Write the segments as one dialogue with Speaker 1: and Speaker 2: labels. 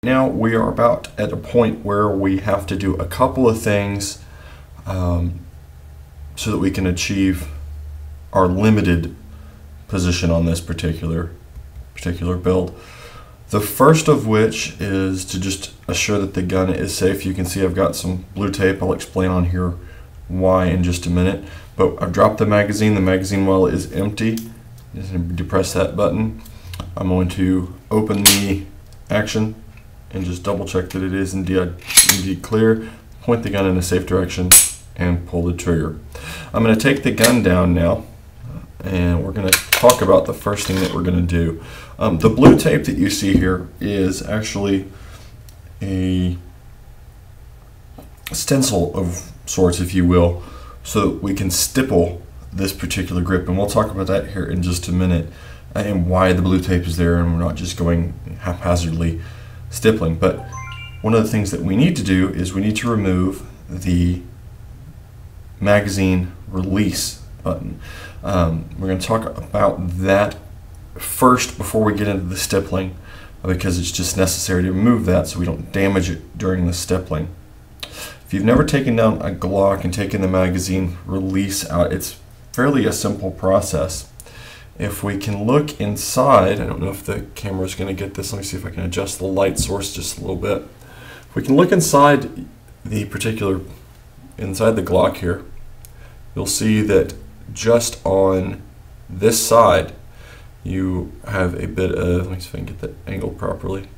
Speaker 1: now we are about at a point where we have to do a couple of things so that we can achieve our limited position on this particular build. The first of which is to just assure that the gun is safe. You can see I've got some blue tape. I'll explain on here why in just a minute. But I've dropped the magazine well is empty. Just depress that button. I'm going to open the action and just double check that it is indeed clear. Point the gun in a safe direction and pull the trigger. I'm going to take the gun down now, and we're going to talk about the first thing that we're going to do. The blue tape that you see here is actually a stencil of sorts, if you will, so that we can stipple this particular grip, and we'll talk about that here in just a minute, and why the blue tape is there, and we're not just going haphazardly stippling. But one of the things that we need to do is we need to remove the magazine release button. We're going to talk about that first before we get into the stippling, because it's just necessary to remove that so we don't damage it during the stippling. If you've never taken down a Glock and taken the magazine release out, it's fairly a simple process. If we can look inside, I don't know if the camera is going to get this. Let me see if I can adjust the light source just a little bit. If we can look inside the inside the Glock here, you'll see that just on this side you have a bit of, let me see if I can get that angle properly,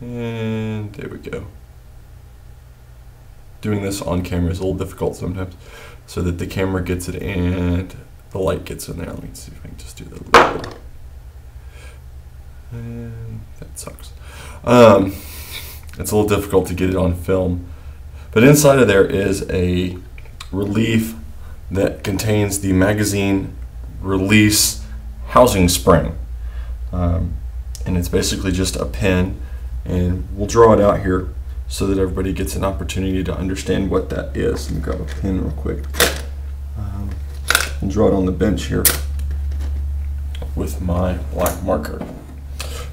Speaker 1: and there we go. Doing this on camera is a little difficult sometimes, so that the camera gets it and the light gets in there. Let me see if I can just do that a little bit. And that sucks. It's a little difficult to get it on film. But inside of there is a relief that contains the magazine release housing spring. And it's basically just a pin, and we'll draw it out here so that everybody gets an opportunity to understand what that is. Let me grab a pen real quick. I'll draw it on the bench here with my black marker.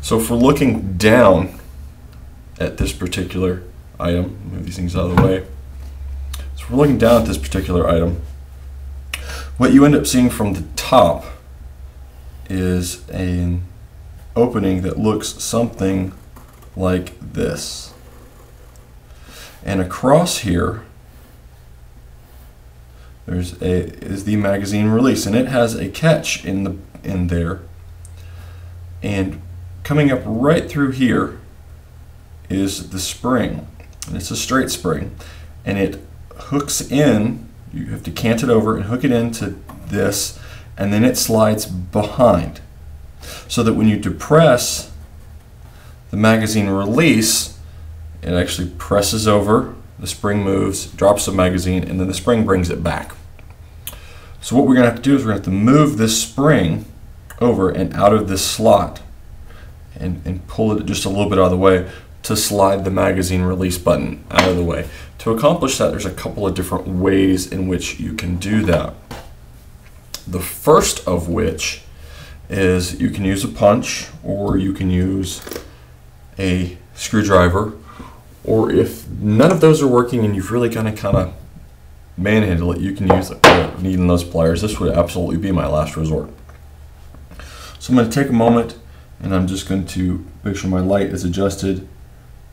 Speaker 1: So if we're looking down at this particular item, move these things out of the way. So if we're looking down at this particular item, what you end up seeing from the top is an opening that looks something like this. And across here is the magazine release, and it has a catch in there, and coming up right through here is the spring, and it's a straight spring, and it hooks in. You have to cant it over and hook it into this, and then it slides behind, so that when you depress the magazine release, it actually presses over, the spring moves, drops the magazine, and then the spring brings it back. So what we're going to have to do is we're going to have to move this spring over and out of this slot and pull it just a little bit out of the way to slide the magazine release button out of the way. To accomplish that, there's a couple of different ways in which you can do that. The first of which is you can use a punch, or you can use a screwdriver, or if none of those are working and you've really kind of manhandle it, you can use needing those pliers. This would absolutely be my last resort. So I'm going to take a moment, and I'm just going to make sure my light is adjusted.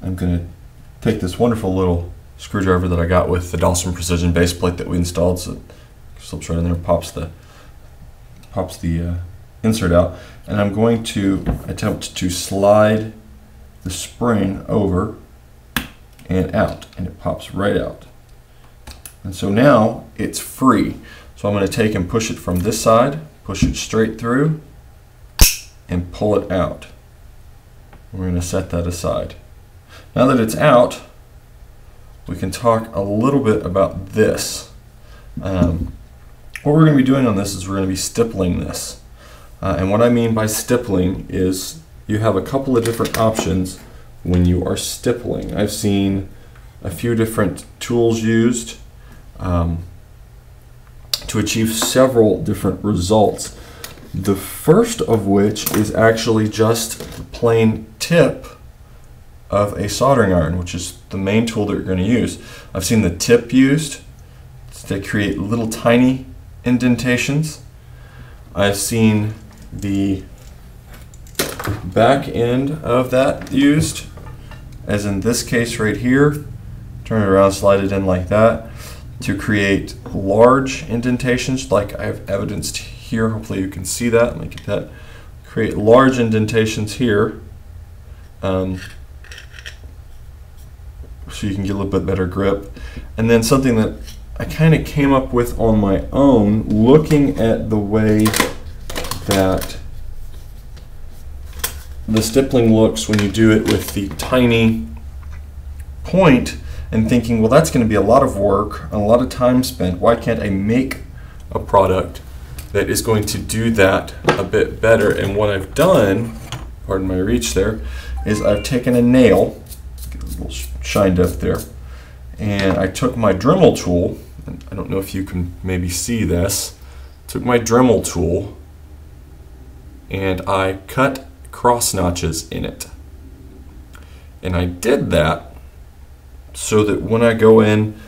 Speaker 1: I'm going to take this wonderful little screwdriver that I got with the Dawson Precision base plate that we installed, so it slips right in there, pops the insert out, and I'm going to attempt to slide the spring over and out, and it pops right out. And so now it's free. So I'm going to take and push it from this side, push it straight through, and pull it out. We're going to set that aside. Now that it's out, we can talk a little bit about this. What we're going to be doing on this is we're going to be stippling this. And what I mean by stippling is you have a couple of different options when you are stippling. I've seen a few different tools used to achieve several different results. The first of which is actually just the plain tip of a soldering iron, which is the main tool that you're going to use. I've seen the tip used to create little tiny indentations. I've seen the back end of that used, as in this case right here. Turn it around, slide it in like that to create large indentations like I've evidenced here. Hopefully you can see that. Let me get that. Create large indentations here so you can get a little bit better grip. And then something that I kind of came up with on my own, looking at the way that the stippling looks when you do it with the tiny point, and thinking, well, that's going to be a lot of work and a lot of time spent. Why can't I make a product that is going to do that a bit better? And what I've done, pardon my reach there, is I've taken a nail, get a little shined up there, and I took my Dremel tool, and I don't know if you can maybe see this, took my Dremel tool and I cut cross notches in it. And I did that so that when I go in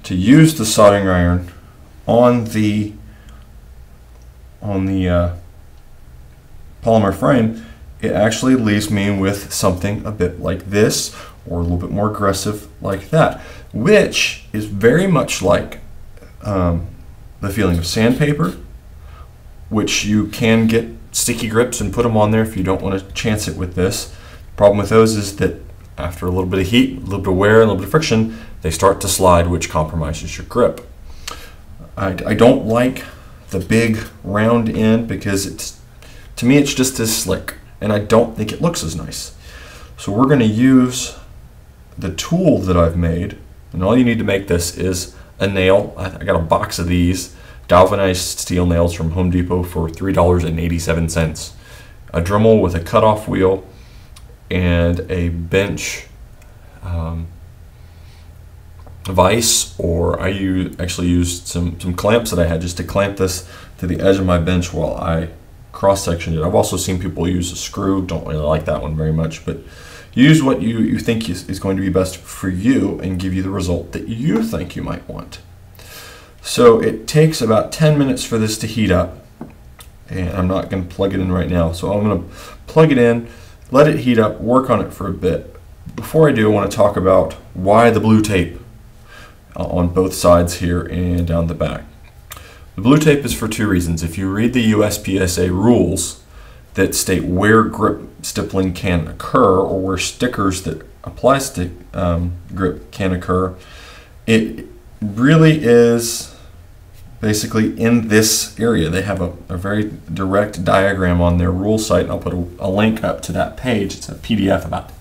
Speaker 1: to use the soldering iron on the polymer frame, it actually leaves me with something a bit like this, or a little bit more aggressive like that, which is very much like the feeling of sandpaper, which you can get sticky grips and put them on there if you don't want to chance it with this. The problem with those is that after a little bit of heat, a little bit of wear, a little bit of friction, they start to slide, which compromises your grip. I don't like the big round end because to me it's just as slick, and I don't think it looks as nice. So we're going to use the tool that I've made, and all you need to make this is a nail. I got a box of these galvanized steel nails from Home Depot for $3.87. A Dremel with a cutoff wheel and a bench vise, or I actually used some clamps that I had just to clamp this to the edge of my bench while I cross-sectioned it. I've also seen people use a screw. Don't really like that one very much, but use what you think is going to be best for you and give you the result that you think you might want. So it takes about 10 minutes for this to heat up, and I'm not going to plug it in right now. So I'm going to plug it in, let it heat up, work on it for a bit. Before I do, I want to talk about why the blue tape on both sides here and down the back. The blue tape is for two reasons. If you read the USPSA rules that state where grip stippling can occur, or where stickers that apply stick grip can occur, it really is basically in this area. They have a very direct diagram on their rule site, and I'll put a link up to that page. It's a PDF about,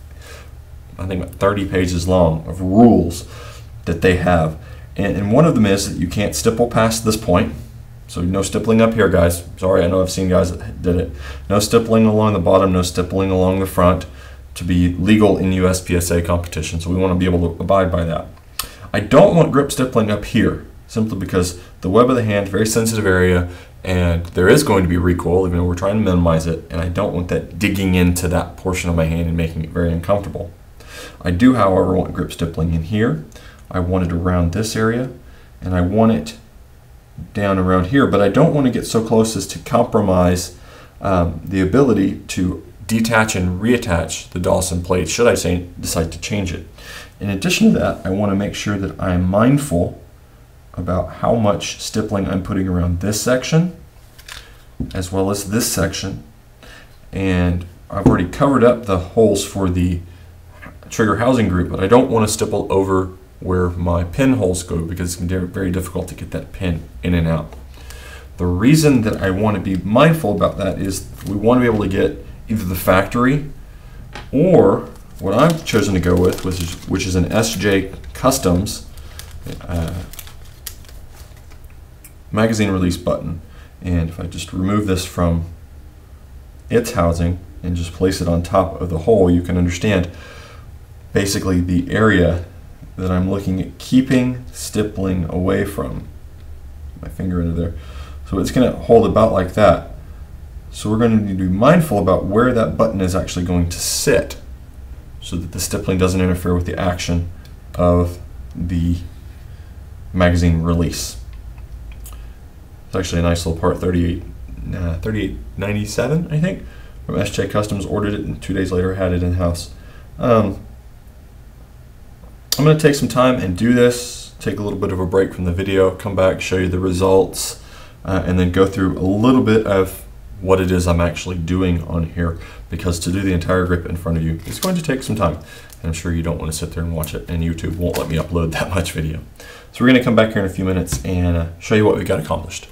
Speaker 1: I think, about 30 pages long of rules that they have. And one of them is that you can't stipple past this point. So no stippling up here, guys. Sorry, I know I've seen guys that did it. No stippling along the bottom, no stippling along the front to be legal in USPSA competition. So we want to be able to abide by that. I don't want grip stippling up here, simply because the web of the hand, very sensitive area, and there is going to be recoil, even though we're trying to minimize it, and I don't want that digging into that portion of my hand and making it very uncomfortable. I do, however, want grip stippling in here. I want it around this area, and I want it down around here, but I don't want to get so close as to compromise the ability to detach and reattach the Dawson plate should I decide to change it. In addition to that, I want to make sure that I'm mindful about how much stippling I'm putting around this section as well as this section, and I've already covered up the holes for the trigger housing group, but I don't want to stipple over where my pin holes go because it's going to be very difficult to get that pin in and out. The reason that I want to be mindful about that is we want to be able to get either the factory or what I've chosen to go with, which is an SJ Customs magazine release button. And if I just remove this from its housing and just place it on top of the hole, you can understand basically the area that I'm looking at keeping stippling away from. My finger into there. So it's going to hold about like that. So we're going to need to be mindful about where that button is actually going to sit. so that the stippling doesn't interfere with the action of the magazine release. It's actually a nice little part, 38.97, I think, from SJ Customs. Ordered it, and 2 days later had it in house. I'm going to take some time and do this, take a little bit of a break from the video, come back, show you the results, and then go through a little bit of what it is I'm actually doing on here, because to do the entire grip in front of you is going to take some time. And I'm sure you don't want to sit there and watch it, and YouTube won't let me upload that much video. So we're going to come back here in a few minutes and show you what we got accomplished.